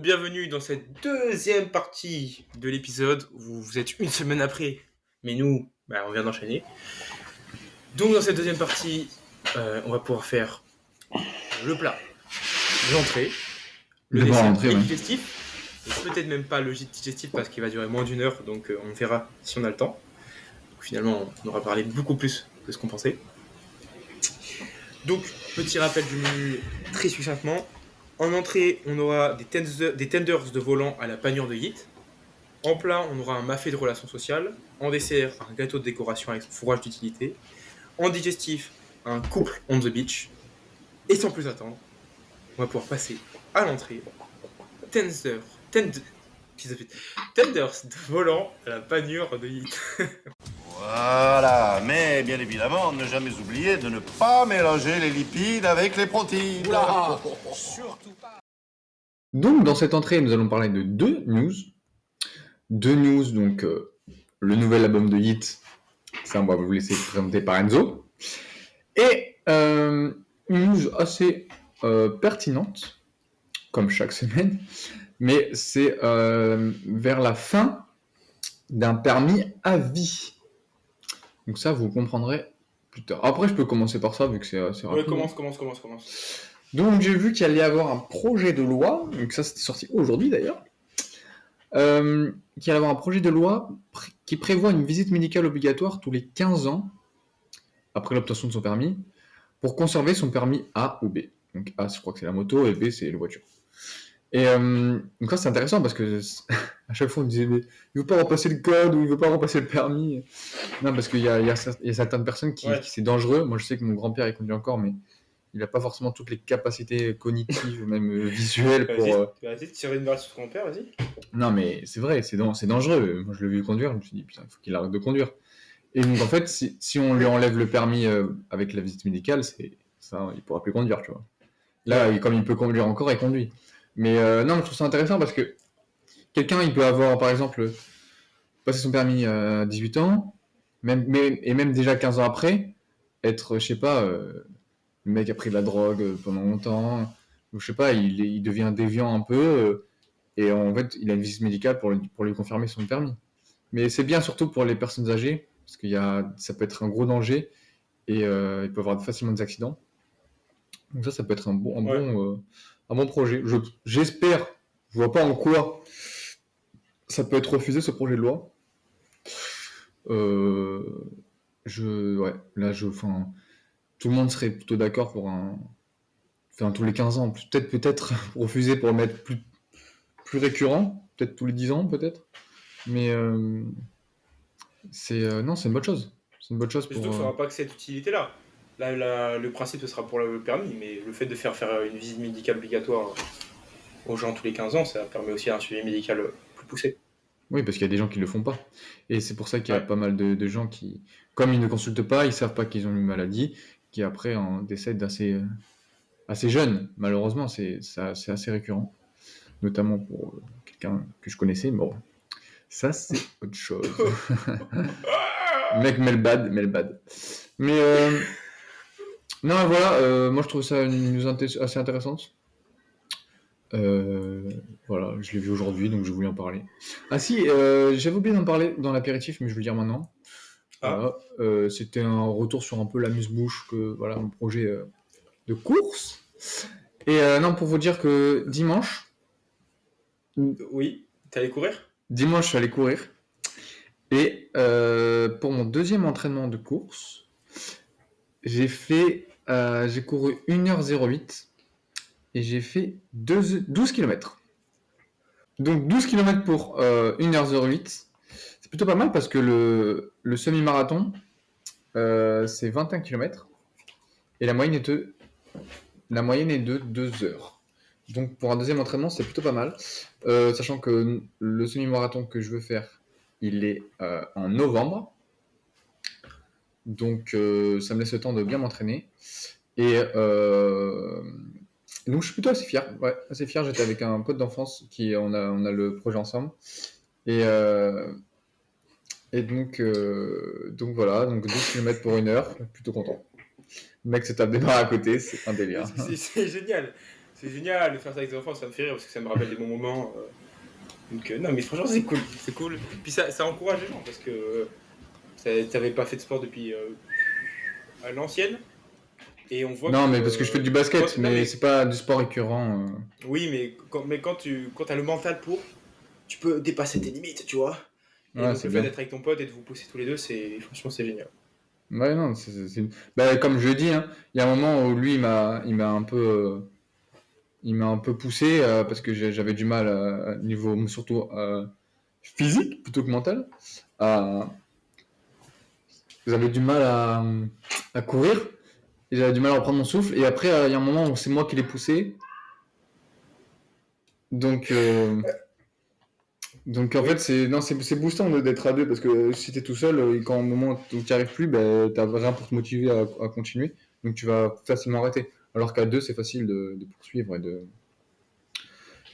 bienvenue dans cette deuxième partie de l'épisode où vous êtes une semaine après, mais nous, on vient d'enchaîner. Donc dans cette deuxième partie, on va pouvoir faire le plat, l'entrée, le D'abord dessert l'entrée, et le ouais. digestif. Et peut-être même pas le digestif parce qu'il va durer moins d'1 heure, donc on verra si on a le temps. Donc, finalement, on aura parlé beaucoup plus que ce qu'on pensait. Donc, petit rappel du menu très succinctement. En entrée, on aura des tenders de volant à la panure de Yit. En plat, on aura un mafé de relations sociales. En dessert, un gâteau de décoration avec fourrage d'utilité. En digestif, un couple on the beach. Et sans plus attendre, on va pouvoir passer à l'entrée. Tenders, tenders de volant à la panure de Yit. Voilà, mais bien évidemment, ne jamais oublier de ne pas mélanger les lipides avec les protéines. Oula. Surtout pas. Donc, dans cette entrée, nous allons parler de deux news. Deux news, donc le nouvel album de Yeat, ça on va vous laisser présenter par Enzo. Et une news assez pertinente, comme chaque semaine, mais c'est vers la fin d'un permis à vie. Donc ça, vous comprendrez plus tard. Après, je peux commencer par ça, vu que c'est assez rapide. Ouais, commence. Donc j'ai vu qu'il allait y avoir un projet de loi, donc ça c'était sorti aujourd'hui d'ailleurs, qu'il allait y avoir un projet de loi qui prévoit une visite médicale obligatoire tous les 15 ans, après l'obtention de son permis, pour conserver son permis A ou B. Donc A, je crois que c'est la moto, et B, c'est la voiture. Et donc ça c'est intéressant parce que à chaque fois on disait mais il veut pas repasser le code ou il veut pas repasser le permis. Non, parce qu'il y a certaines personnes qui c'est dangereux. Moi je sais que mon grand-père il conduit encore, mais il n'a pas forcément toutes les capacités cognitives, même visuelles pour... Vas-y, tirer une balle sur ton père, vas-y. Non, mais c'est vrai, c'est dangereux. Moi, je l'ai vu conduire, je me suis dit, putain, il faut qu'il arrête de conduire. Et donc, en fait, si on lui enlève le permis avec la visite médicale, ça, il pourra plus conduire, tu vois. Là, comme il peut conduire encore, il conduit. Mais non, je trouve ça intéressant parce que quelqu'un, il peut avoir, par exemple, passé son permis à 18 ans, et même déjà 15 ans après, être, je sais pas... le mec a pris de la drogue pendant longtemps, ou je sais pas, il devient déviant un peu, et en fait, il a une visite médicale pour lui confirmer son permis. Mais c'est bien surtout pour les personnes âgées, parce que ça peut être un gros danger, et il peut y avoir facilement des accidents. Donc ça peut être un bon projet. J'espère, je vois pas en quoi ça peut être refusé ce projet de loi. Tout le monde serait plutôt d'accord pour tous les 15 ans, peut-être refuser pour le mettre plus récurrent, peut-être tous les 10 ans, peut-être. Mais c'est une bonne chose. C'est une bonne chose pour... Surtout que ça n'aura pas que cette utilité-là. Là, le principe, ce sera pour le permis, mais le fait de faire une visite médicale obligatoire aux gens tous les 15 ans, ça permet aussi un suivi médical plus poussé. Oui, parce qu'il y a des gens qui le font pas. Et c'est pour ça qu'il y a pas mal de gens qui, comme ils ne consultent pas, ils savent pas qu'ils ont une maladie, qui après en décèdent assez jeunes. Malheureusement, c'est assez récurrent. Notamment pour quelqu'un que je connaissais. Bon, ça c'est autre chose. Mec, mais le bad. Mais non, voilà, moi je trouve ça une news assez intéressante. Voilà, je l'ai vu aujourd'hui, donc je voulais en parler. Ah si, j'avais oublié d'en parler dans l'apéritif, mais je vais le dire maintenant. Ah. Voilà, c'était un retour sur un peu l'amuse-bouche, voilà, mon projet de course. Et non, pour vous dire que dimanche... Oui, t'es allé courir ? Dimanche, je suis allé courir. Et pour mon deuxième entraînement de course, j'ai couru 1h08 et j'ai fait 12 km. Donc 12 km pour 1h08, c'est plutôt pas mal parce que le semi-marathon, c'est 21 km et la moyenne est de 2 heures. Donc pour un deuxième entraînement, c'est plutôt pas mal. Sachant que le semi-marathon que je veux faire, il est en novembre. Donc ça me laisse le temps de bien m'entraîner. Et donc je suis plutôt assez fier. Ouais, assez fier. J'étais avec un pote d'enfance on a le projet ensemble. Et donc voilà, donc 12 km pour 1 heure, plutôt content. Le mec se tape des barres à côté, c'est un délire. C'est génial. C'est génial de faire ça avec des enfants, ça me fait rire parce que ça me rappelle des bons moments. Donc, non, mais franchement, c'est cool. C'est cool. Puis ça encourage les gens parce que t'avais pas fait de sport depuis à l'ancienne. Et on voit Non, que. mais parce que je fais du basket, non, mais c'est pas du sport récurrent. Oui, mais quand t'as le mental pour, tu peux dépasser tes limites, tu vois. Et Ouais, donc c'est le fait bien. d'être avec ton pote et de vous pousser tous les deux, franchement, c'est génial. Ouais, non, Bah, comme je dis, hein, il y a un moment où lui, il m'a un peu poussé parce que j'avais du mal niveau surtout physique plutôt que mental. À- J'avais du mal à courir et j'avais du mal à reprendre mon souffle. Et après, il y a un moment où c'est moi qui l'ai poussé. Donc, en fait, Oui, c'est boostant d'être à deux parce que si t'es tout seul, quand au moment où tu n'y arrives plus, ben, t'as rien pour te motiver à continuer. Donc tu vas facilement arrêter. Alors qu'à deux, c'est facile de poursuivre et de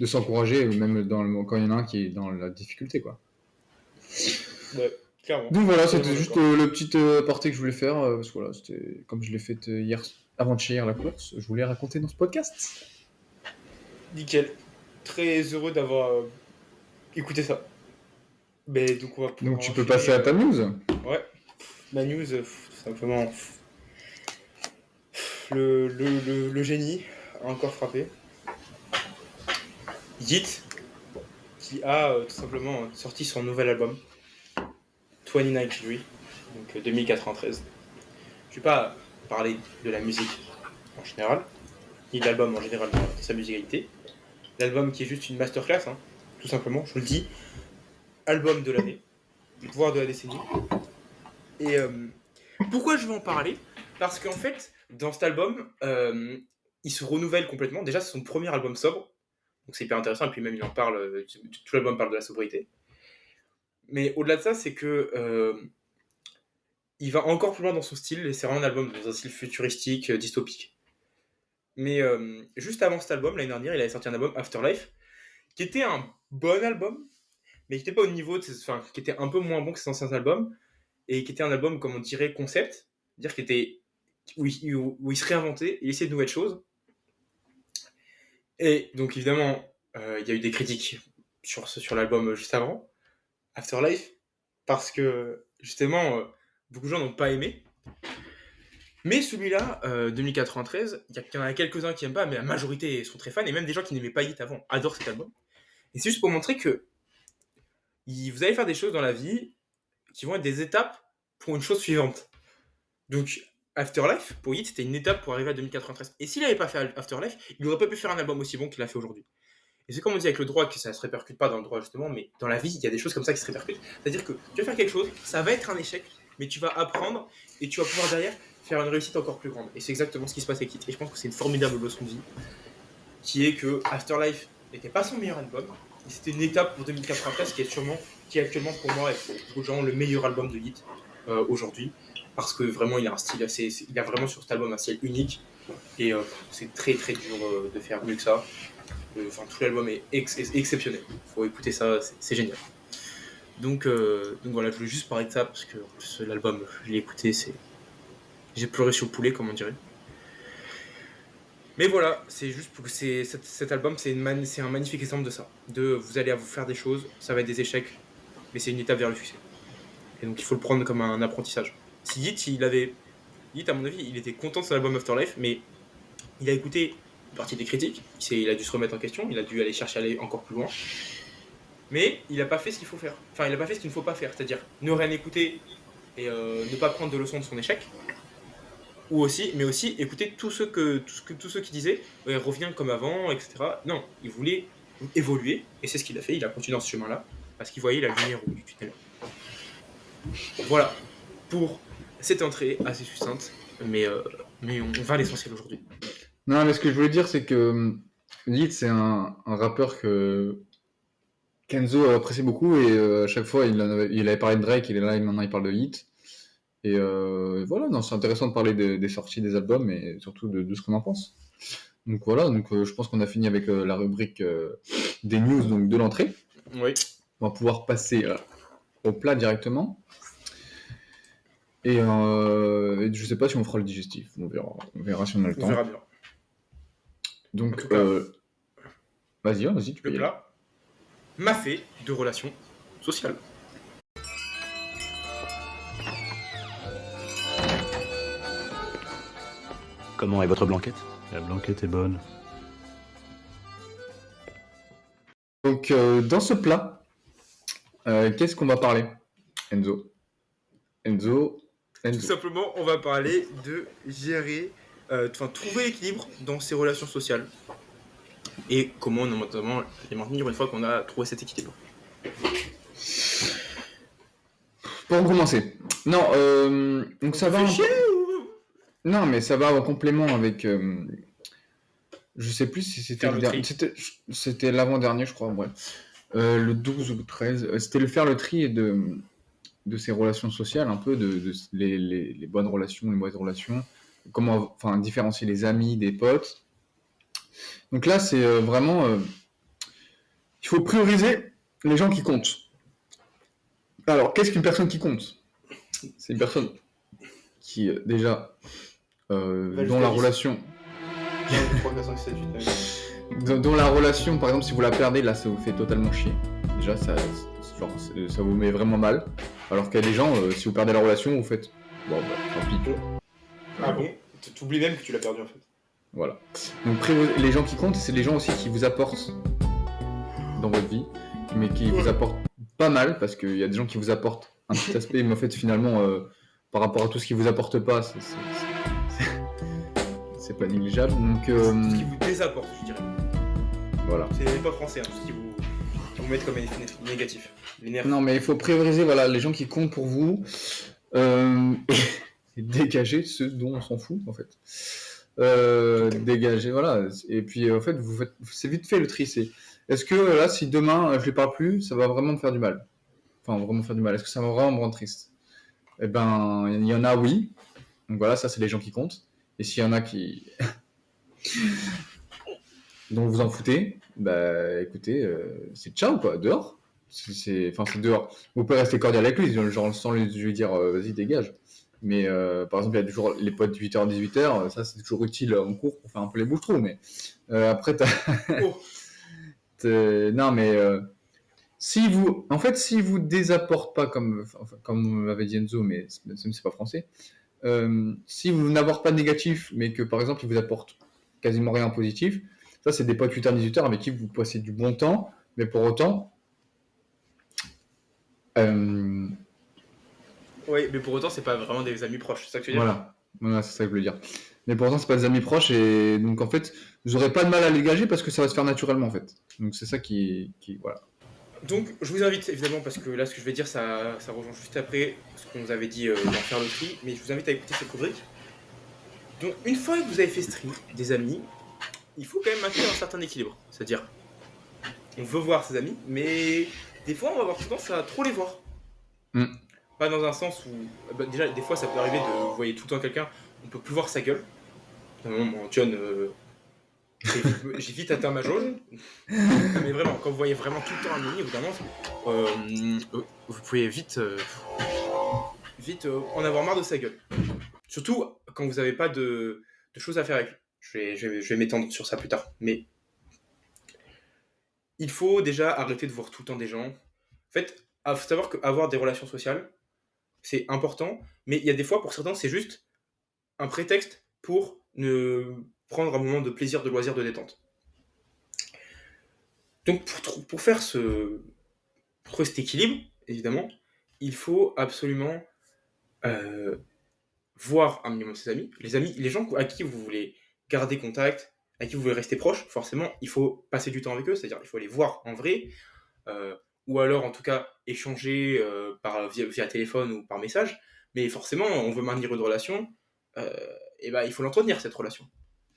s'encourager, même quand il y en a un qui est dans la difficulté, quoi. ouais, clairement. Donc Je voilà, suis c'était totalement juste d'accord. le petit aparté que je voulais faire. Parce que voilà, c'était comme je l'ai fait hier, avant-hier, la course. Je voulais raconter dans ce podcast. Nickel. Très heureux d'avoir écouté ça. Mais donc on va Donc pouvoir tu peux enchaîner. passer à ta news. Ouais, ma news, tout simplement, le génie a encore frappé. Yeet, qui a tout simplement sorti son nouvel album, 2093, donc 2093. Je vais pas parler de la musique en général, ni de l'album en général dans sa musicalité. L'album qui est juste une masterclass, hein, tout simplement, je vous le dis, album de l'année, voire de la décennie. Et pourquoi je veux en parler? Parce qu'en fait, dans cet album, il se renouvelle complètement. Déjà, c'est son premier album sobre, donc c'est hyper intéressant. Et puis même, il en parle, tout l'album parle de la sobriété. Mais au-delà de ça, c'est que il va encore plus loin dans son style, et c'est vraiment un album dans un style futuristique, dystopique. Mais juste avant cet album, l'année dernière, il avait sorti un album, Afterlife, qui était un bon album, mais qui n'était pas au niveau, enfin, qui était un peu moins bon que ses anciens albums, et qui était un album, comme on dirait, concept, c'est-à-dire qu'il était où il se réinventait, et il essayait de nouvelles choses. Et donc évidemment, il y a eu des critiques sur l'album juste avant, Afterlife, parce que justement, beaucoup de gens n'ont pas aimé. Mais celui-là, 2093, il y en a quelques-uns qui n'aiment pas, mais la majorité sont très fans, et même des gens qui n'aimaient pas Hit avant adorent cet album. Et c'est juste pour montrer que vous allez faire des choses dans la vie qui vont être des étapes pour une chose suivante. Donc, Afterlife, pour Hit, c'était une étape pour arriver à 2093. Et s'il n'avait pas fait Afterlife, il n'aurait pas pu faire un album aussi bon qu'il a fait aujourd'hui. Et c'est comme on dit avec le droit, que ça ne se répercute pas dans le droit justement, mais dans la vie, il y a des choses comme ça qui se répercutent. C'est-à-dire que tu vas faire quelque chose, ça va être un échec, mais tu vas apprendre et tu vas pouvoir derrière faire une réussite encore plus grande. Et c'est exactement ce qui se passe avec Hit. Et je pense que c'est une formidable leçon de vie, qui est que Afterlife n'était pas son meilleur album, et c'était une étape pour 2093 qui est actuellement pour moi, et pour beaucoup de gens, le meilleur album de Hit aujourd'hui. Parce que vraiment, il a un style il a vraiment sur cet album un style unique, et c'est très très dur de faire mieux que ça. Enfin, tout l'album est exceptionnel. Faut écouter ça, c'est génial. Donc voilà, je voulais juste parler de ça parce que en plus, l'album, je l'ai écouté, j'ai pleuré sur le poulet, comme on dirait. Mais voilà, c'est juste pour que cet album, c'est un magnifique exemple de ça. Vous allez à vous faire des choses, ça va être des échecs, mais c'est une étape vers le succès. Et donc il faut le prendre comme un apprentissage. Si Yeet, à mon avis, il était content de son album Afterlife, mais il a écouté une partie des critiques, il a dû se remettre en question, il a dû aller chercher à aller encore plus loin. Mais il n'a pas fait ce qu'il faut faire. Enfin, il n'a pas fait ce qu'il ne faut pas faire, c'est-à-dire ne rien écouter et ne pas prendre de leçons de son échec. Mais aussi écouter tous ceux qui disaient reviens comme avant, etc. Non, il voulait évoluer et c'est ce qu'il a fait. Il a continué dans ce chemin-là parce qu'il voyait la lumière au bout du tunnel. Voilà pour cette entrée assez succincte, mais on va à l'essentiel aujourd'hui. Non, mais ce que je voulais dire, c'est que Yeet, c'est un rappeur que Kenzo apprécie beaucoup et à chaque fois, il avait parlé de Drake, et là, maintenant, il parle de Yeet. Et voilà, non, c'est intéressant de parler des sorties des albums et surtout de ce qu'on en pense. Donc voilà, je pense qu'on a fini avec la rubrique des news, donc de l'entrée. Oui. On va pouvoir passer au plat directement. Et je sais pas si on fera le digestif, on verra si on a le temps. On verra bien. En Donc, tout cas, vas-y, tu peux le y aller. plat m'a fait de relations sociales. Comment est votre blanquette? La blanquette est bonne. Donc, dans ce plat, qu'est-ce qu'on va parler, Enzo? Enzo, Tout simplement, on va parler de gérer, trouver l'équilibre dans ses relations sociales. Et comment notamment les maintenir une fois qu'on a trouvé cet équilibre. Pour commencer. Non, donc ça va. Fait chier ou... Non, mais ça va en complément avec. Je sais plus si c'était Faire le le dernier. tri. C'était l'avant-dernier, je crois, bref. Le 12 ou le 13. C'était le faire le tri de ses relations sociales, un peu, de les bonnes relations, les mauvaises relations. Comment, enfin, différencier les amis des potes. Donc là, c'est vraiment. Il faut prioriser les gens qui comptent. Alors, qu'est-ce qu'une personne qui compte? C'est une personne qui, déjà, dont la relation. Dans la relation, par exemple, si vous la perdez, là, ça vous fait totalement chier. Déjà, ça vous met vraiment mal. Alors qu'il y a des gens, si vous perdez la relation, vous faites bon, bah, tant pis. Ah bon? T'oublies même que tu l'as perdu en fait. Voilà. Donc, les gens qui comptent, c'est les gens aussi qui vous apportent dans votre vie, mais qui vous apportent pas mal, parce qu'il y a des gens qui vous apportent un petit aspect, mais en fait, finalement, par rapport à tout ce qui vous apporte pas, c'est pas négligeable. Donc, Tout ce qui vous désapporte, je dirais. voilà. C'est pas français, hein, tout ce qui vous met comme effet négatif. Non, mais il faut prioriser voilà, les gens qui comptent pour vous et dégager ceux dont on s'en fout, en fait. Dégager, voilà. Et puis, en fait, c'est vite fait le tri. Est-ce que là, si demain je les parle plus, ça va vraiment me faire du mal? Enfin, vraiment me faire du mal. Est-ce que ça va vraiment me rendre triste? Eh ben, il y en a, oui. Donc voilà, ça, c'est les gens qui comptent. Et s'il y en a qui. dont vous en foutez, bah écoutez, c'est ciao, quoi, dehors. C'est dehors. Vous pouvez rester cordial avec lui, genre sans lui dire vas-y, dégage. Mais par exemple, il y a toujours les potes 8h, 18h, ça c'est toujours utile en cours pour faire un peu les bouches-trous. Mais après, Oh. non, mais si vous désapporte pas, comme m'avait dit Enzo, mais c'est pas français, si vous n'apportez pas de négatif, mais que par exemple, il vous apporte quasiment rien en positif, ça c'est des potes 8h, 18h avec qui vous passez du bon temps, mais pour autant. Oui, mais pour autant, c'est pas vraiment des amis proches, c'est ça que tu veux dire? Voilà, c'est ça que je voulais dire. Mais pour autant, c'est pas des amis proches, et donc en fait, vous aurez pas de mal à les dégager parce que ça va se faire naturellement en fait. Donc c'est ça qui voilà. Donc, je vous invite évidemment, parce que là, ce que je vais dire, ça rejoint juste après ce qu'on nous avait dit d'en faire le tri, mais je vous invite à écouter cette rubrique. Donc, une fois que vous avez fait ce tri des amis, il faut quand même maintenir un certain équilibre. C'est-à-dire, on veut voir ses amis, mais des fois, on va avoir tendance à trop les voir. Pas dans un sens où, déjà, des fois, ça peut arriver de vous voyez tout le temps quelqu'un, on peut plus voir sa gueule. Notamment, mon John, j'ai vite atteint ma jauge. Mais vraiment, quand vous voyez vraiment tout le temps un ami, évidemment, vous pouvez vite en avoir marre de sa gueule. Surtout quand vous n'avez pas de choses à faire avec lui. Je vais m'étendre sur ça plus tard. Mais il faut déjà arrêter de voir tout le temps des gens. En fait, il faut savoir qu'avoir des relations sociales, c'est important. Mais il y a des fois, pour certains, c'est juste un prétexte pour prendre un moment de plaisir, de loisir, de détente. Donc, pour faire cet équilibre, évidemment, il faut absolument voir un minimum ses amis. Les gens à qui vous voulez garder contact, à qui vous voulez rester proche, forcément, il faut passer du temps avec eux, c'est-à-dire il faut les voir en vrai, ou alors en tout cas échanger via téléphone ou par message. Mais forcément, on veut maintenir une relation, et il faut l'entretenir, cette relation.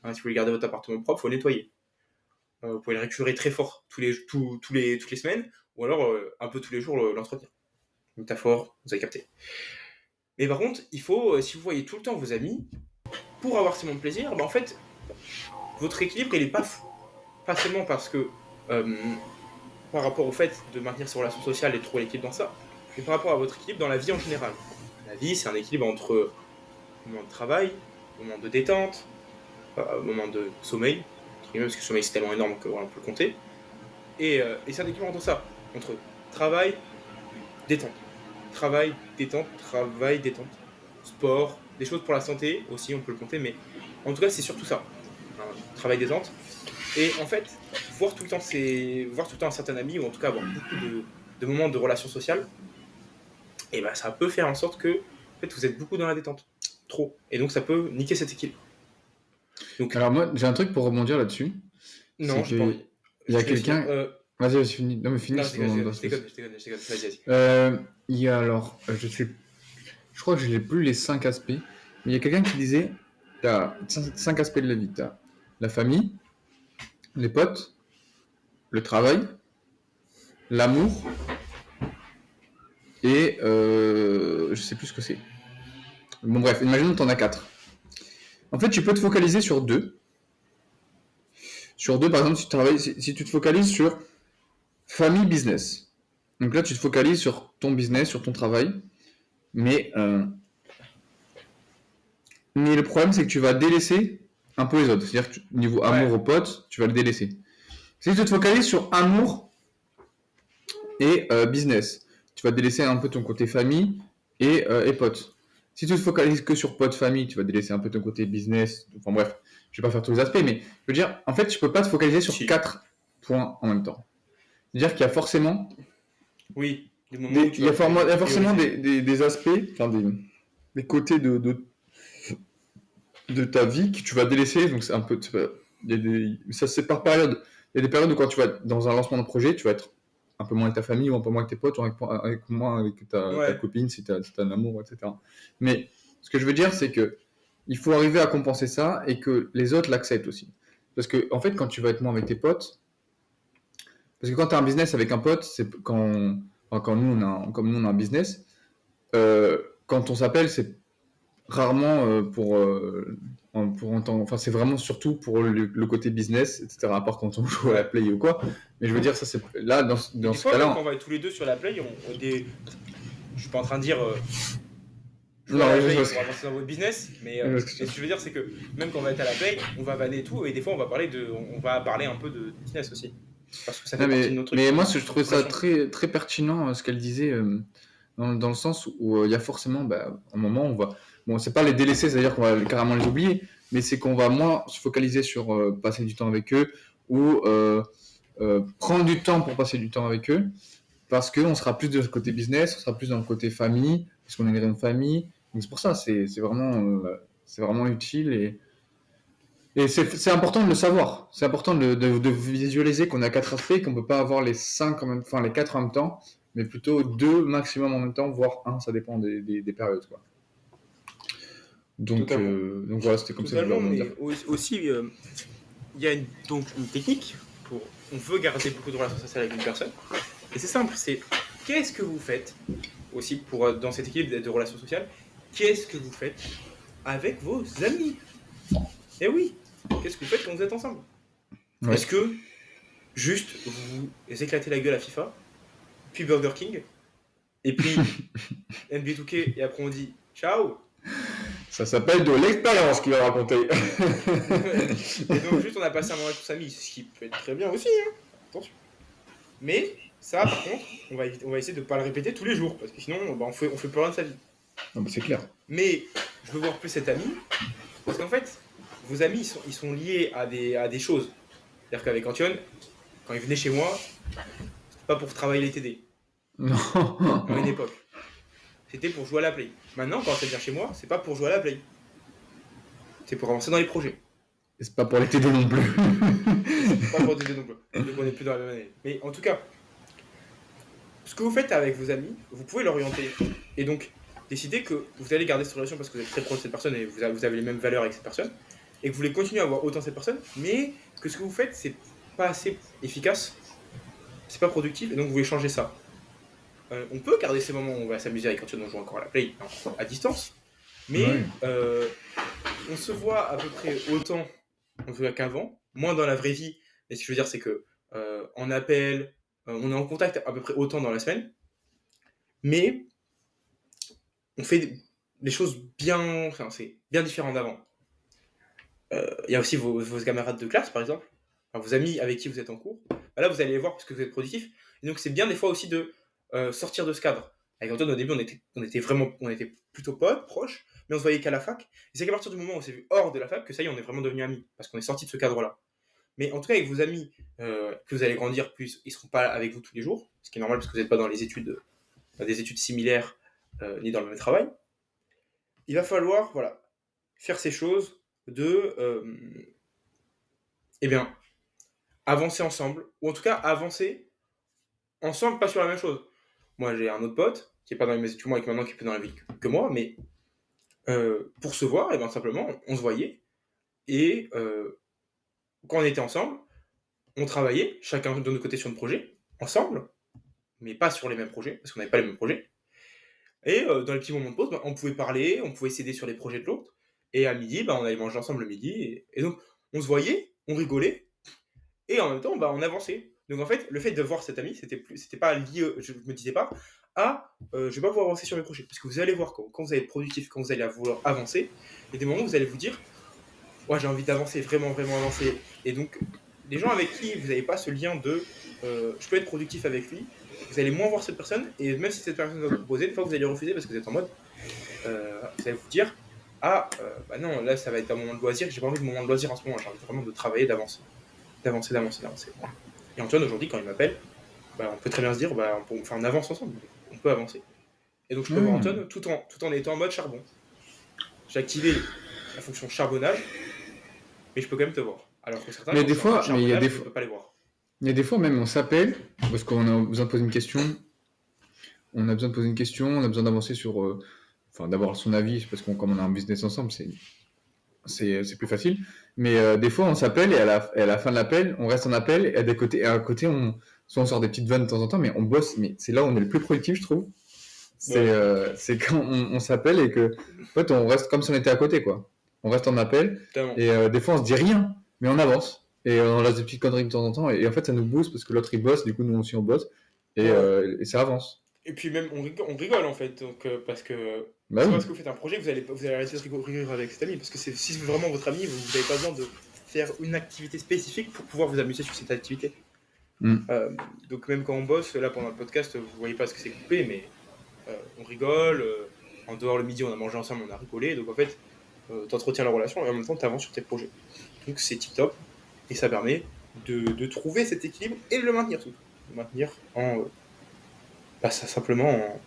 Hein, si vous voulez garder votre appartement propre, il faut le nettoyer. Vous pouvez le récurer très fort toutes les semaines, ou alors un peu tous les jours l'entretenir. Métaphore, vous avez capté. Mais par contre, il faut, si vous voyez tout le temps vos amis, pour avoir ce moment de plaisir, en fait, votre équilibre, il n'est pas fou. Pas seulement parce que, par rapport au fait de maintenir ses relations sociales et de trouver l'équilibre dans ça, mais par rapport à votre équilibre dans la vie en général. La vie, c'est un équilibre entre moment de travail, moment de détente, moment de sommeil, guillemets, parce que le sommeil c'est tellement énorme qu'on peut le compter. Et c'est un équilibre entre ça, entre travail, détente. Travail, détente, travail, détente. Sport, des choses pour la santé aussi, on peut le compter, mais en tout cas, c'est surtout ça. Travail, détente. Et en fait, voir tout le temps un certain ami, ou en tout cas avoir beaucoup de moments de relations sociales, et ben ça peut faire en sorte que en fait, vous êtes beaucoup dans la détente. Trop. Et donc ça peut niquer cet équilibre. Donc, Alors moi, j'ai un truc pour rebondir là-dessus. non, C'est j'ai pas que envie. il y a Je te laisse quelqu'un. finir. Vas-y, finis. Non, mais finis. Non, c'est je déconne, dans je ce- déconne, je déconne, je déconne. Vas-y. Il y a alors, je crois que je n'ai plus les 5 aspects, mais il y a quelqu'un qui disait, tu as 5 aspects de la vie. Tu as la famille, les potes, le travail, l'amour, et je sais plus ce que c'est. Bon bref, imaginons que tu en as 4. En fait, tu peux te focaliser sur 2. Sur 2, par exemple, si tu te focalises sur famille, business. Donc là, tu te focalises sur ton business, sur ton travail, mais le problème, c'est que tu vas délaisser un peu les autres. C'est-à-dire que niveau amour aux potes, tu vas le délaisser. Si tu te focalises sur amour et business, tu vas délaisser un peu ton côté famille et potes. Si tu te focalises que sur potes, famille, tu vas délaisser un peu ton côté business. Enfin bref, je vais pas faire tous les aspects, mais je veux dire, en fait, tu peux pas te focaliser sur Si. 4 points en même temps. C'est-à-dire qu'il y a forcément Oui, des moments où il y a forcément prioriser. des aspects, enfin des côtés de ta vie que tu vas délaisser. Donc c'est un peu, ça c'est par période. Il y a des périodes où quand tu vas être dans un lancement de projet, tu vas être un peu moins avec ta famille ou un peu moins avec tes potes ou avec moins avec ta Ouais. copine si tu as un amour, etc. Mais ce que je veux dire, c'est que il faut arriver à compenser ça et que les autres l'acceptent aussi. Parce que en fait, quand tu vas être moins avec tes potes, parce que quand tu as un business avec un pote, c'est quand comme nous on a un business, quand on s'appelle, c'est rarement pour entendre. Enfin, c'est vraiment surtout pour le côté business, etc. À part quand on joue à la play ou quoi. Mais je veux dire, ça c'est là dans Des ce fois, même cas-là. quand on va être tous les deux sur la play, je suis pas en train de dire jouer Non, à la je play vois pour avancer dans votre business, mais Je vois ce que tu ce que je veux dire, c'est que même quand on va être à la play, on va vanner et tout, et des fois, on va parler un peu de business aussi. Parce que ça fait Non, partie de nos trucs. mais moi, je trouvais ça Relation. très, très pertinent ce qu'elle disait, dans le sens où il y a forcément un moment où on va. Bon, c'est pas les délaisser, c'est-à-dire qu'on va carrément les oublier, mais c'est qu'on va moins se focaliser sur passer du temps avec eux ou prendre du temps pour passer du temps avec eux, parce qu'on sera plus de ce côté business, on sera plus dans le côté famille, parce qu'on est une grande famille. Donc c'est pour ça, c'est vraiment utile et c'est important de le savoir. C'est important de visualiser qu'on a 4 aspects, qu'on peut pas avoir les 5 en même, enfin les 4 en même temps, mais plutôt 2 maximum en même temps, voire 1, ça dépend des périodes, quoi. Totalement. Donc voilà, c'était comme ça que je voulais Totalement, rebondir. mais aussi, il y a donc une technique pour. On veut garder beaucoup de relations sociales avec une personne. Et c'est simple, c'est qu'est-ce que vous faites aussi pour dans cette équipe de relations sociales, qu'est-ce que vous faites avec vos amis? Eh oui, qu'est-ce que vous faites quand vous êtes ensemble? Ouais. Est-ce que juste vous éclatez la gueule à FIFA, puis Burger King, et puis NBA 2K, et après on dit ciao? Ça s'appelle de l'expérience qu'il va raconter. Et donc juste on a passé un moment avec tous amis, ce qui peut être très bien aussi, hein. Attention. Mais ça par contre, on va essayer de ne pas le répéter tous les jours, parce que sinon on fait plus rien de sa vie. Non, mais c'est clair. Mais je veux voir plus cet ami, parce qu'en fait, vos amis ils sont liés à des choses. C'est-à-dire qu'avec Antoine, quand il venait chez moi, c'était pas pour travailler les TD, Non. à une époque. C'était pour jouer à la play. Maintenant, quand elle vient chez moi, c'est pas pour jouer à la play. C'est pour avancer dans les projets. Et c'est pas pour les TD non plus. Pas pour TD non plus. Donc on est plus dans la même année. Mais en tout cas, ce que vous faites avec vos amis, vous pouvez l'orienter. Et donc, décider que vous allez garder cette relation parce que vous êtes très proche de cette personne et vous avez les mêmes valeurs avec cette personne. Et que vous voulez continuer à avoir autant cette personne, mais que ce que vous faites, c'est pas assez efficace, c'est pas productif, et donc vous voulez changer ça. On peut garder ces moments où on va s'amuser avec quand on joue encore à la play, à distance, mais Ouais. on se voit à peu près autant en tout cas qu'avant, moins dans la vraie vie, mais ce que je veux dire c'est que en appel, on est en contact à peu près autant dans la semaine, mais on fait des choses bien, enfin, c'est bien différent d'avant. Il y a aussi vos camarades de classe par exemple, enfin, vos amis avec qui vous êtes en cours, bah là, vous allez les voir parce que vous êtes productif. Et donc, c'est bien des fois aussi de sortir de ce cadre. Avec Antoine, au début, on était plutôt potes, proches, mais on se voyait qu'à la fac. Et c'est qu'à partir du moment où on s'est vu hors de la fac que ça y est, on est vraiment devenus amis, parce qu'on est sorti de ce cadre-là. Mais en tout cas, avec vos amis, que vous allez grandir plus, ils seront pas avec vous tous les jours, ce qui est normal parce que vous n'êtes pas dans des études similaires, ni dans le même travail. Il va falloir, voilà, faire ces choses de, eh bien, avancer ensemble, ou en tout cas avancer ensemble, pas sur la même chose. Moi, j'ai un autre pote qui est pas dans les mêmes études que moi et qui maintenant qui est plus dans la vie que moi, mais pour se voir, et bien simplement, on se voyait et quand on était ensemble, on travaillait chacun de notre côté sur le projet ensemble, mais pas sur les mêmes projets parce qu'on n'avait pas les mêmes projets. Et dans les petits moments de pause, bah, on pouvait parler, on pouvait s'aider sur les projets de l'autre. Et à midi, bah, on allait manger ensemble le midi. Et donc, on se voyait, on rigolait, et en même temps, bah, on avançait. Donc en fait, le fait de voir cet ami, c'était pas lié, je me disais pas, je vais pas pouvoir avancer sur mes projets. Parce que vous allez voir, quand vous allez être productif, quand vous allez vouloir avancer, il y a des moments où vous allez vous dire, ouais, j'ai envie d'avancer, vraiment, vraiment avancer. Et donc, les gens avec qui vous n'avez pas ce lien de je peux être productif avec lui, vous allez moins voir cette personne, et même si cette personne va vous proposer, une fois vous allez refuser parce que vous êtes en mode, vous allez vous dire, bah non, là ça va être un moment de loisir, j'ai pas envie de moment de loisir en ce moment, j'ai envie vraiment de travailler, d'avancer. Et Antoine, aujourd'hui, quand il m'appelle, bah, on peut très bien se dire, bah, on avance ensemble, on peut avancer. Et donc je peux voir Antoine tout en étant en mode charbon. J'ai activé la fonction charbonnage, mais je peux quand même te voir. Alors que certains, Mais des fois, je ne peux pas les voir. Il y a des fois même on s'appelle parce qu'on a besoin de poser une question. On a besoin de poser une question, on a besoin d'avancer sur, d'avoir son avis parce qu'on comme on a un business ensemble, c'est plus facile. Mais des fois on s'appelle et à la fin de l'appel, on reste en appel et à côté soit on sort des petites vannes de temps en temps, mais on bosse. Mais c'est là où on est le plus productif, je trouve. C'est quand on s'appelle et que en fait on reste comme si on était à côté quoi. On reste en appel et des fois on se dit rien, mais on avance. Et on lance des petites conneries de temps en temps. Et en fait, ça nous booste parce que l'autre il bosse, du coup, nous aussi on bosse. Et ça avance. Et puis même, on rigole en fait. Donc, parce que Bah c'est oui. parce que vous faites un projet que vous allez arrêter de rigoler avec cet ami. Parce que si c'est vraiment votre ami, vous n'avez pas besoin de faire une activité spécifique pour pouvoir vous amuser sur cette activité. Donc, même quand on bosse, là pendant le podcast, vous voyez pas ce que c'est coupé, mais on rigole. En dehors, le midi, on a mangé ensemble, on a rigolé. Donc, en fait, t'entretiens la relation et en même temps, t'avances sur tes projets. Donc, c'est tip top. Et ça permet de trouver cet équilibre et de le maintenir surtout. De le maintenir simplement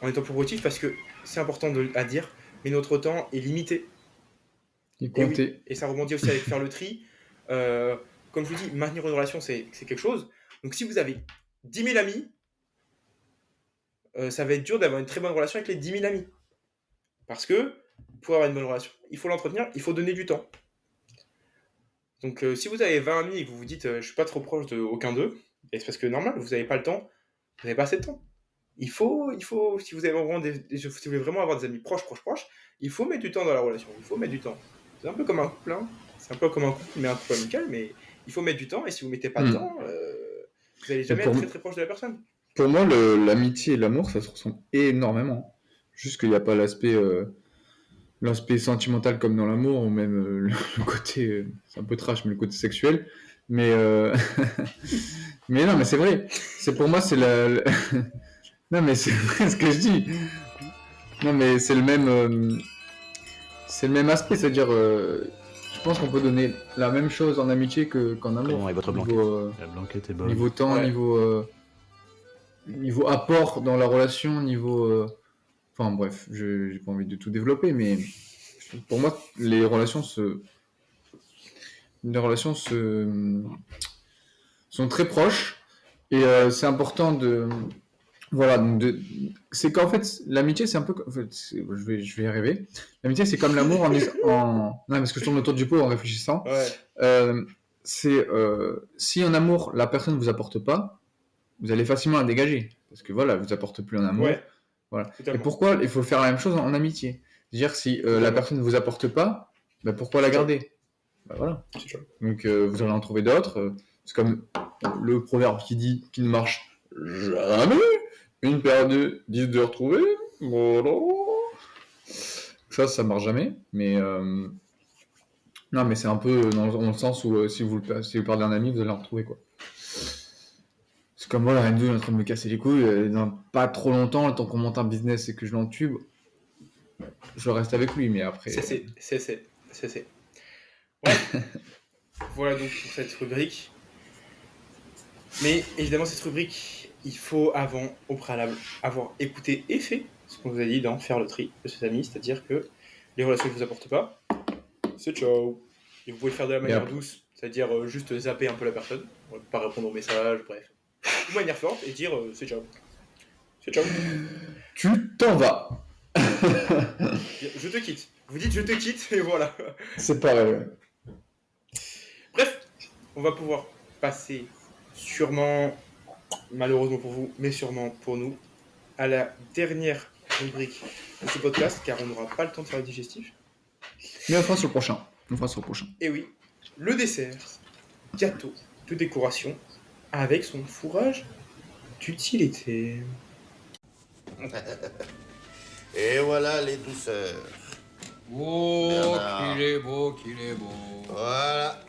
en étant plus productif parce que c'est important à dire, mais notre temps est limité. Il comptait. Et ça rebondit aussi avec faire le tri. Comme je vous dis, maintenir une relation, c'est quelque chose. Donc si vous avez 10 000 amis, ça va être dur d'avoir une très bonne relation avec les 10 000 amis. Parce que pour avoir une bonne relation, il faut l'entretenir, il faut donner du temps. Donc si vous avez 20 amis et que vous vous dites je suis pas trop proche de aucun d'eux, et c'est parce que normal, vous n'avez pas le temps, vous n'avez pas assez de temps. Il faut si vous avez vraiment si vous voulez vraiment avoir des amis proches, il faut mettre du temps dans la relation, il faut mettre du temps. C'est un peu comme un couple, hein. C'est un peu comme un couple, mais un couple amical, mais il faut mettre du temps, et si vous mettez pas de temps, vous n'allez jamais être très très proche de la personne. Pour moi, l'amitié et l'amour, ça se ressemble énormément. Juste qu'il n'y a pas l'aspect sentimental comme dans l'amour, ou même le côté, c'est un peu trash, mais le côté sexuel. Mais mais non, mais c'est vrai. C'est pour moi, c'est non, mais c'est vrai ce que je dis. Non, mais c'est le même aspect, c'est-à-dire, je pense qu'on peut donner la même chose en amitié qu'en amour. Comment est votre blanquette? La blanquette est bonne. Niveau temps, niveau apport dans la relation, niveau... Enfin bref, j'ai pas envie de tout développer, mais pour moi, les relations sont très proches et c'est important de... Voilà, c'est qu'en fait, l'amitié, c'est un peu... En fait, je vais y arriver. L'amitié, c'est comme l'amour non, parce que je tourne autour du pot en réfléchissant. Ouais. Si en amour, la personne ne vous apporte pas, vous allez facilement la dégager. Parce que voilà, elle ne vous apporte plus en amour. Ouais. Voilà. Totalement. Et pourquoi il faut faire la même chose en amitié? C'est-à-dire, si la personne ne vous apporte pas, bah, pourquoi la garder? Bah, voilà. Donc, vous allez en trouver d'autres. C'est comme le proverbe qui dit qu'il ne marche jamais. Une perdue, 10 de retrouver. Voilà. Ça marche jamais. Mais Non, mais c'est un peu dans le sens où si vous perdez un ami, vous allez le retrouver, quoi. C'est comme moi, la Renzo est en train de me casser les couilles, dans pas trop longtemps, le temps qu'on monte un business et que je l'entube, je reste avec lui, mais après... C'est. Bref, voilà donc pour cette rubrique. Mais évidemment, cette rubrique, il faut avant, au préalable, avoir écouté et fait ce qu'on vous a dit dans Faire le tri de ses amis, c'est-à-dire que les relations ne vous apportent pas, c'est ciao. Et vous pouvez le faire de la manière douce, c'est-à-dire juste zapper un peu la personne, pas répondre aux messages, bref. De manière forte et dire c'est ciao. C'est ciao. Tu t'en vas. Je te quitte. Vous dites je te quitte et voilà. C'est pareil, ouais. Bref, on va pouvoir passer sûrement, malheureusement pour vous, mais sûrement pour nous, à la dernière rubrique de ce podcast, car on n'aura pas le temps de faire le digestif. Mais on fera sur le prochain. Et oui, le dessert, gâteau de décoration, avec son fourrage d'utilité. Et voilà les douceurs. Oh, Bernard. qu'il est beau. Voilà.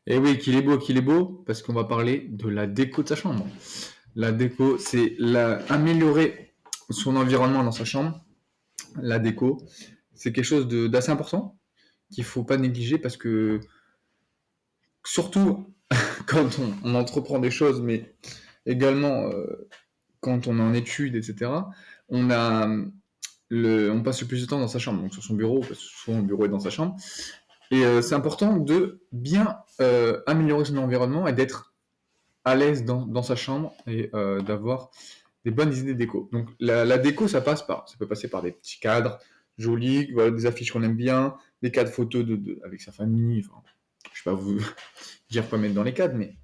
Et oui, qu'il est beau, parce qu'on va parler de la déco de sa chambre. La déco, c'est améliorer son environnement dans sa chambre. La déco, c'est quelque chose d'assez important, qu'il faut pas négliger, parce que, surtout quand on entreprend des choses, mais également quand on est en études, etc., on passe le plus de temps dans sa chambre, donc sur son bureau, parce que souvent le bureau est dans sa chambre. Et c'est important de bien améliorer son environnement et d'être à l'aise dans sa chambre et d'avoir des bonnes idées déco. Donc la déco, ça peut passer par des petits cadres jolis, voilà, des affiches qu'on aime bien, des cadres photos avec sa famille. Enfin, je sais pas vous dire quoi mettre dans les cadres, mais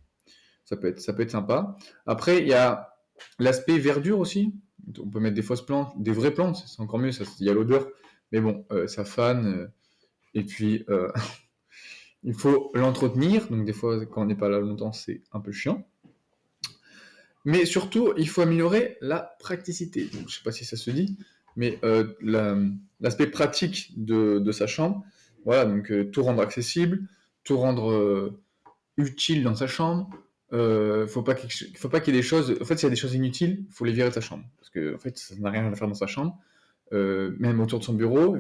ça peut être sympa. Après, il y a l'aspect verdure aussi. On peut mettre des fausses plantes, des vraies plantes, c'est encore mieux, il y a l'odeur, mais bon, ça fane. Et puis, il faut l'entretenir. Donc, des fois, quand on n'est pas là longtemps, c'est un peu chiant. Mais surtout, il faut améliorer la praticité. Donc, je ne sais pas si ça se dit, mais l'aspect pratique de sa chambre. Voilà, donc tout rendre accessible, tout rendre utile dans sa chambre. Faut pas qu'il y ait des choses. En fait, s'il y a des choses inutiles, il faut les virer de sa chambre. Parce que, en fait, ça n'a rien à faire dans sa chambre. Même autour de son bureau,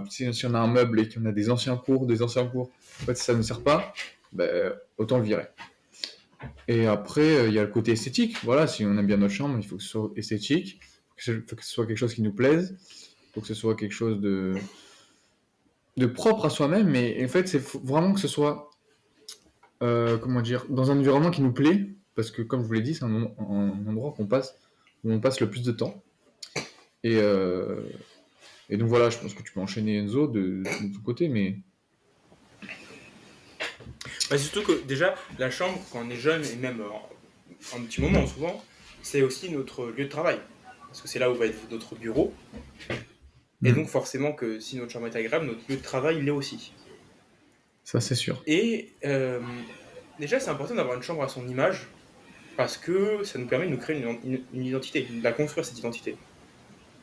si on a un meuble et qu'on a des anciens cours, en fait, si ça ne sert pas, autant le virer. Et après, il y a le côté esthétique. Voilà, si on aime bien notre chambre, il faut que ce soit esthétique, il faut que ce soit quelque chose qui nous plaise, il faut que ce soit quelque chose de propre à soi-même, mais en fait, faut vraiment que ce soit, dans un environnement qui nous plaît, parce que, comme je vous l'ai dit, c'est un endroit où on passe le plus de temps. Et donc voilà, je pense que tu peux enchaîner Enzo de ton côté, mais... Surtout que déjà, la chambre, quand on est jeune, et même un petit moment souvent, c'est aussi notre lieu de travail. Parce que c'est là où va être notre bureau. Et donc forcément que si notre chambre est agréable, notre lieu de travail l'est aussi. Ça, c'est sûr. Et déjà, c'est important d'avoir une chambre à son image, parce que ça nous permet de nous créer une identité, de la construire cette identité.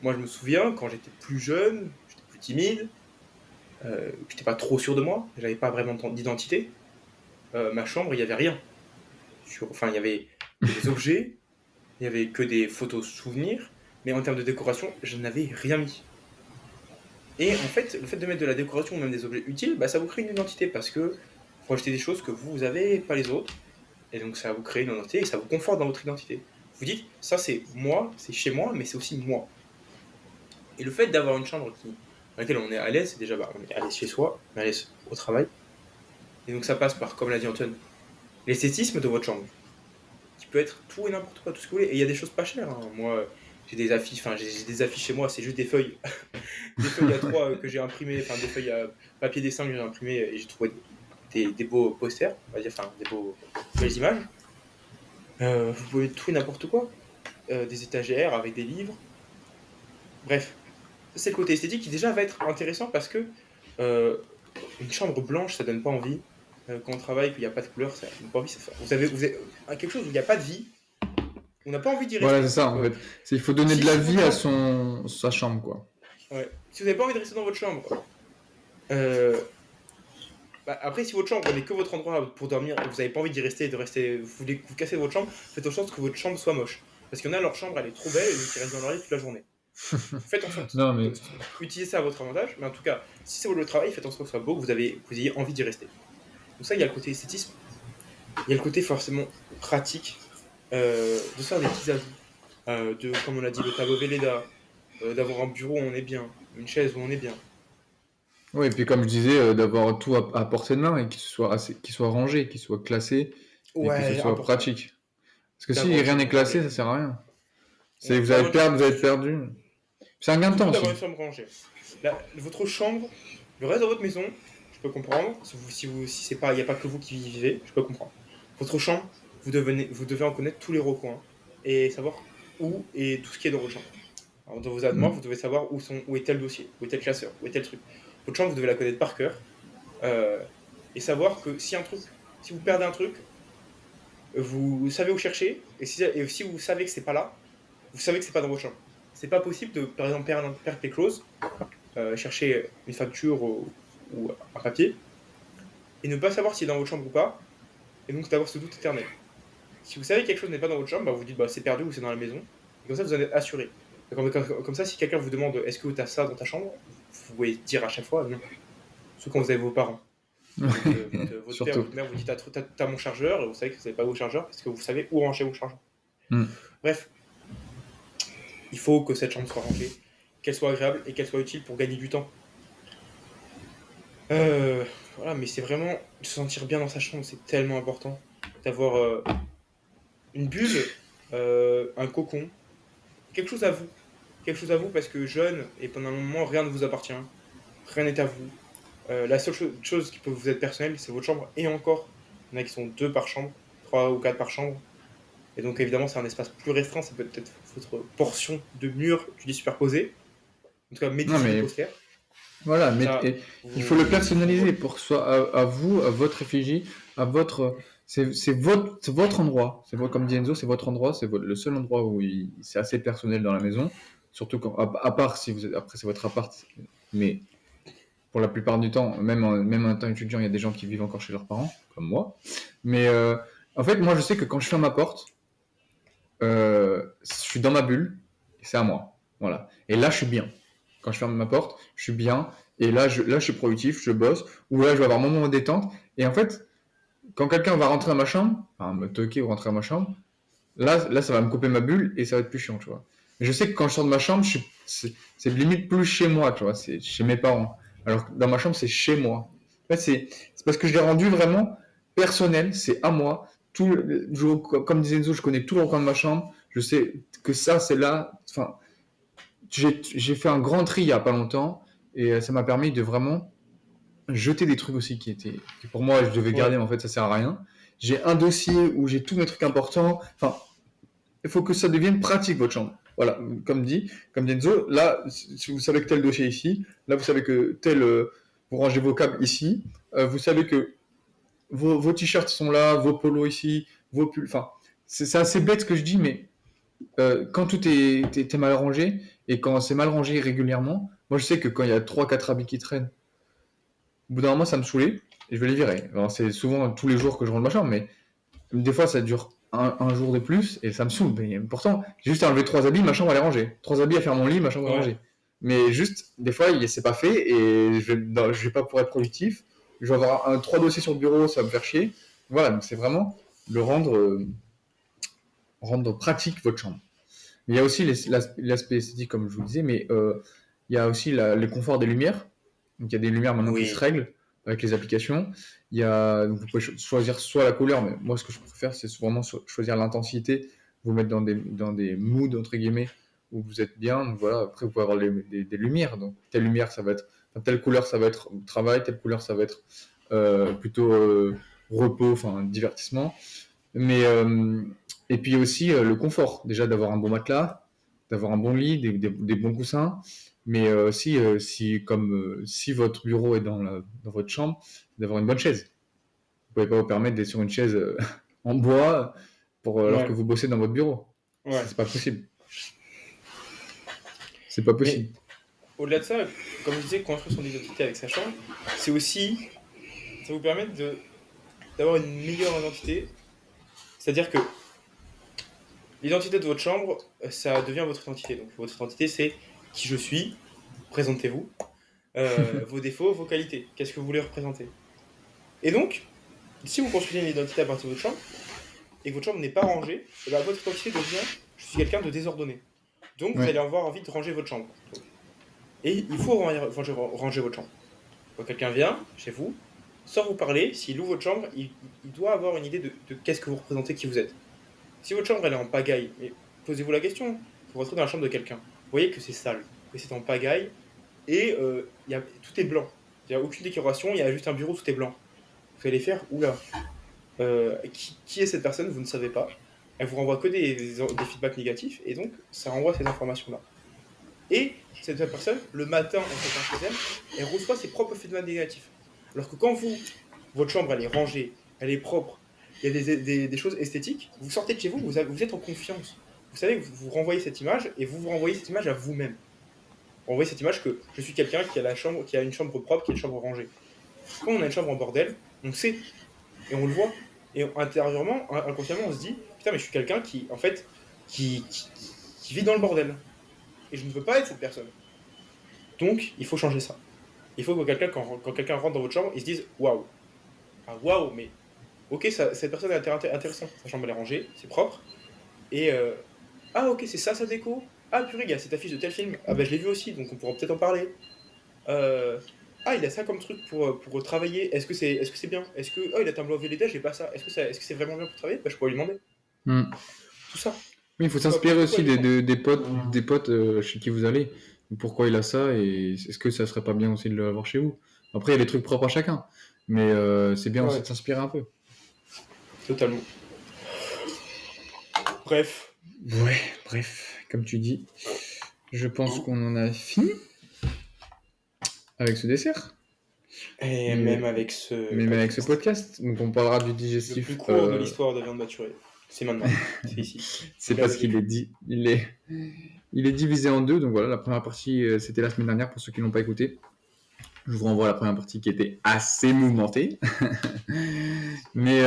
Moi, je me souviens, quand j'étais plus jeune, j'étais plus timide, j'étais pas trop sûr de moi, j'avais pas vraiment d'identité. Ma chambre, il n'y avait rien. Il y avait des objets, il n'y avait que des photos souvenirs, mais en termes de décoration, je n'avais rien mis. Et en fait, le fait de mettre de la décoration ou même des objets utiles, ça vous crée une identité, parce que faut acheter des choses que vous avez, pas les autres, et donc ça vous crée une identité et ça vous conforte dans votre identité. Vous dites, ça c'est moi, c'est chez moi, mais c'est aussi moi. Et le fait d'avoir une chambre dans laquelle on est à l'aise, c'est déjà, on est à l'aise chez soi, on est à l'aise au travail. Et donc ça passe par, comme l'a dit Antoine, l'esthétisme de votre chambre, qui peut être tout et n'importe quoi, tout ce que vous voulez. Et il y a des choses pas chères. Moi, j'ai des affiches chez moi, c'est juste des feuilles, des feuilles A3 que j'ai imprimées, des feuilles à papier dessin que j'ai imprimées, et j'ai trouvé des beaux posters, on va dire, des belles images. Vous pouvez tout et n'importe quoi. Des étagères avec des livres. Bref, ça c'est le côté esthétique qui déjà va être intéressant, parce que une chambre blanche, ça donne pas envie. Quand on travaille, qu'il n'y a pas de couleur, ça donne pas envie. Vous avez quelque chose où il n'y a pas de vie. On n'a pas envie d'y rester. Voilà, c'est ça, en fait. Il faut donner de la vie à sa chambre, quoi. Ouais. Si vous n'avez pas envie de rester dans votre chambre, Bah, après, si votre chambre n'est que votre endroit pour dormir et que vous n'avez pas envie d'y rester, vous voulez vous casser de votre chambre, faites en sorte que votre chambre soit moche. Parce qu'il y en a, leur chambre, elle est trop belle et donc ils restent dans leur lit toute la journée. Faites en sorte Non, mais d'utiliser ça à votre avantage, mais en tout cas, si c'est votre travail, faites en sorte que ce soit beau, que vous ayez envie d'y rester. Donc ça, il y a le côté esthétisme, il y a le côté forcément pratique, de se faire des petits ajouts, comme on a dit, le tableau Velleda, d'avoir un bureau où on est bien, une chaise où on est bien. oui, et puis comme je disais, d'avoir tout à portée de main et qu'il soit rangé, qu'il soit classé et que ce Ouais, soit important. pratique. Parce que si D'avoir rien une n'est chambre classé, rangée. ça sert à rien. Ouais, Vous allez d'avoir une chambre perdre, vous allez être rangée. perdu. C'est un gain de temps Surtout aussi. d'avoir une chambre rangée. Votre chambre, le reste de votre maison, je peux comprendre. Si c'est pas, il n'y a pas que vous qui y vivez, je peux comprendre. Votre chambre, vous devez en connaître tous les recoins et savoir où et tout ce qui est dans votre chambre. Alors, dans vos armoires, Mm. vous devez savoir où est tel dossier, où est tel classeur, où est tel truc. Votre chambre, vous devez la connaître par cœur euh, et savoir que si vous perdez un truc, vous savez où chercher et si vous savez que c'est pas là, vous savez que c'est pas dans votre chambre. C'est pas possible de, par exemple, perdre quelque chose, chercher une facture ou un papier, et ne pas savoir s'il est dans votre chambre ou pas, et donc d'avoir ce doute éternel. Si vous savez que quelque chose n'est pas dans votre chambre, bah vous dites bah, c'est perdu ou c'est dans la maison, et comme ça vous en êtes assuré. Comme ça, si quelqu'un vous demande est-ce que tu as ça dans ta chambre, vous pouvez dire à chaque fois non. Sauf quand vous avez vos parents. Donc, votre père, Surtout. votre mère vous dit t'as mon chargeur, et vous savez que vous n'avez pas vos chargeurs, parce que vous savez où ranger vos chargeurs. Mm. Bref, il faut que cette chambre soit rangée, qu'elle soit agréable et qu'elle soit utile pour gagner du temps. Voilà, mais c'est vraiment se sentir bien dans sa chambre, c'est tellement important. D'avoir une bulle, un cocon, quelque chose à vous. Quelque chose à vous parce que jeune et pendant un moment, rien ne vous appartient. Rien n'est à vous. La seule chose qui peut vous être personnelle, c'est votre chambre. Et encore, il y en a qui sont 2 par chambre, 3 ou 4 par chambre. Et donc évidemment, c'est un espace plus restreint, ça peut être votre portion de mur du lit superposé. En tout cas, Non, médecine des mais posters. voilà, Ça, il faut le c'est pour personnaliser votre. pour que ce soit à vous, à votre effigie, à votre. C'est votre endroit. Comme dit Enzo, c'est votre endroit. Le seul endroit où c'est assez personnel dans la maison. Surtout à part si vous êtes, après c'est votre appart. Mais pour la plupart du temps, même en temps étudiant, il y a des gens qui vivent encore chez leurs parents, comme moi. Mais en fait, moi, je sais que quand je ferme ma porte, je suis dans ma bulle et c'est à moi. Voilà. Et là, je suis bien. Quand je ferme ma porte, je suis bien. Et là, je suis productif, je bosse. Ou là, je vais avoir mon moment de détente. Et en fait, quand quelqu'un va rentrer dans ma chambre, enfin, me toquer ou rentrer dans ma chambre, là, ça va me couper ma bulle et ça va être plus chiant, tu vois. Mais je sais que quand je sors de ma chambre, c'est limite plus chez moi, tu vois. C'est chez mes parents. Alors que dans ma chambre, c'est chez moi. En fait, c'est parce que je l'ai rendu vraiment personnel. C'est à moi. Comme disait Enzo, je connais tout le recoin de ma chambre. Je sais que ça, c'est là. Enfin, j'ai fait un grand tri il y a pas longtemps et ça m'a permis de vraiment jeter des trucs aussi qui pour moi je devais garder, Ouais, mais en fait ça sert à rien. J'ai un dossier où j'ai tous mes trucs importants. Enfin, il faut que ça devienne pratique votre chambre. Voilà, comme dit Enzo, là, si vous savez que tel dossier est ici, là vous savez que vous rangez vos câbles ici, vous savez que vos t-shirts sont là, vos polos ici, vos pulls. Enfin, c'est assez bête ce que je dis, mais quand tout est mal rangé et quand c'est mal rangé régulièrement, moi je sais que quand il y a 3-4 habits qui traînent, au bout d'un moment ça me saoulait et je vais les virer. Alors c'est souvent tous les jours que je range ma chambre, mais des fois ça dure un jour de plus et ça me saoule. Mais pourtant, j'ai juste à enlever 3 habits, ma chambre elle est rangée. 3 habits à faire mon lit, ma chambre est ouais. rangée. Mais juste, des fois, c'est pas fait et je vais pas pouvoir être productif. Je vais avoir 3 dossiers sur le bureau, ça va me faire chier. Voilà, donc c'est vraiment le rendre pratique votre chambre. Il y a aussi l'aspect esthétique, comme je vous disais, mais il y a aussi le confort des lumières. Donc il y a des lumières maintenant qui se Oui. règlent avec les applications. Donc vous pouvez choisir soit la couleur, mais moi ce que je préfère, c'est vraiment choisir l'intensité, vous mettre dans des moods, entre guillemets, où vous êtes bien. Donc voilà, après vous pouvez avoir des lumières. Donc telle lumière, ça va être, enfin, telle couleur, ça va être travail, telle couleur, ça va être plutôt repos, enfin divertissement. Mais et puis aussi le confort, déjà d'avoir un bon matelas, d'avoir un bon lit, des bons coussins, mais aussi si votre bureau est dans votre chambre, d'avoir une bonne chaise. Vous pouvez pas vous permettre d'être sur une chaise en bois alors que Ouais. vous bossez dans votre bureau. Ouais. C'est pas possible. C'est pas Mais possible. au-delà de ça, comme je disais, construire son identité avec sa chambre, c'est aussi ça vous permet d'avoir une meilleure identité. C'est-à-dire que l'identité de votre chambre, ça devient votre identité. Donc votre identité, c'est qui je suis, présentez-vous, vos défauts, vos qualités, qu'est-ce que vous voulez représenter. Et donc, si vous construisez une identité à partir de votre chambre, et que votre chambre n'est pas rangée, et ben votre identité devient je suis quelqu'un de désordonné. Donc vous Ouais. allez avoir envie de ranger votre chambre. Et il faut ranger votre chambre. Quand quelqu'un vient chez vous, sans vous parler, s'il ouvre votre chambre, il doit avoir une idée de qu'est-ce que vous représentez, qui vous êtes. Si votre chambre elle est en pagaille, mais posez-vous la question, vous rentrez dans la chambre de quelqu'un, vous voyez que c'est sale, que c'est en pagaille, et tout est blanc. Il n'y a aucune décoration, il y a juste un bureau, tout est blanc. Vous allez faire, oula, qui est cette personne, vous ne savez pas. Elle vous renvoie que des feedbacks négatifs, et donc ça renvoie ces informations-là. Et cette personne, le matin, en fait, chez elle, elle reçoit ses propres feedbacks négatifs. Alors que quand votre chambre, elle est rangée, elle est propre, il y a des choses esthétiques, vous sortez de chez vous, vous êtes en confiance. Vous savez que vous renvoyez cette image, et vous renvoyez cette image à vous-même. Vous renvoyez cette image que je suis quelqu'un qui a une chambre propre, qui a une chambre rangée. Quand on a une chambre en bordel, on sait, et on le voit. Et intérieurement, inconsciemment, on se dit, putain, mais je suis quelqu'un qui, en fait, qui vit dans le bordel. Et je ne veux pas être cette personne. Donc, il faut changer ça. Il faut que quand quelqu'un rentre dans votre chambre, il se dise, waouh. Ah, waouh, mais ok, cette personne est intéressante. Sa chambre, elle est rangée, c'est propre. Et, ah, ok, c'est ça sa déco. Ah, purée, gars, c'est ta fiche de tel film. Ah, bah, je l'ai vu aussi, donc on pourra peut-être en parler. Ah, il a ça comme truc pour travailler. Est-ce que c'est bien? Est-ce que. Oh, il a un tableau LED, j'ai pas ça. Est-ce que c'est vraiment bien pour travailler? Bah, je pourrais lui demander. Hmm. Tout ça. Oui, il faut s'inspirer aussi des potes chez qui vous allez. Pourquoi il a ça et est-ce que ça serait pas bien aussi de l'avoir chez vous? Après, il y a des trucs propres à chacun, mais c'est bien Ouais. aussi de s'inspirer un peu. Totalement. Bref. Ouais, bref, comme tu dis, je pense qu'on en a fini avec ce dessert, Et Mais- même avec ce. mais même avec ce podcast. Donc, on parlera du Le digestif. plus court de l'histoire de viande maturée. C'est maintenant. C'est ici. C'est parce qu'il est dit. Il est divisé en deux. Donc voilà, la première partie, c'était la semaine dernière pour ceux qui l'ont pas écouté. Je vous renvoie à la première partie qui était assez mouvementée. mais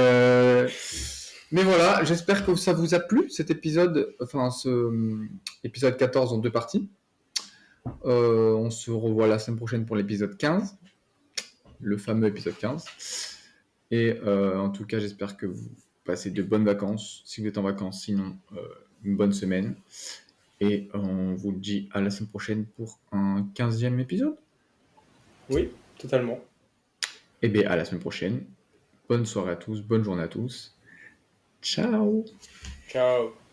voilà, j'espère que ça vous a plu cet épisode, enfin ce épisode 14 en deux parties. On se revoit la semaine prochaine pour l'épisode 15, le fameux épisode 15. Et en tout cas, j'espère que vous passez de bonnes vacances, si vous êtes en vacances, sinon une bonne semaine. Et on vous dit à la semaine prochaine pour un 15e épisode. Oui, totalement. Et bien à la semaine prochaine. Bonne soirée à tous, bonne journée à tous. Ciao. Ciao.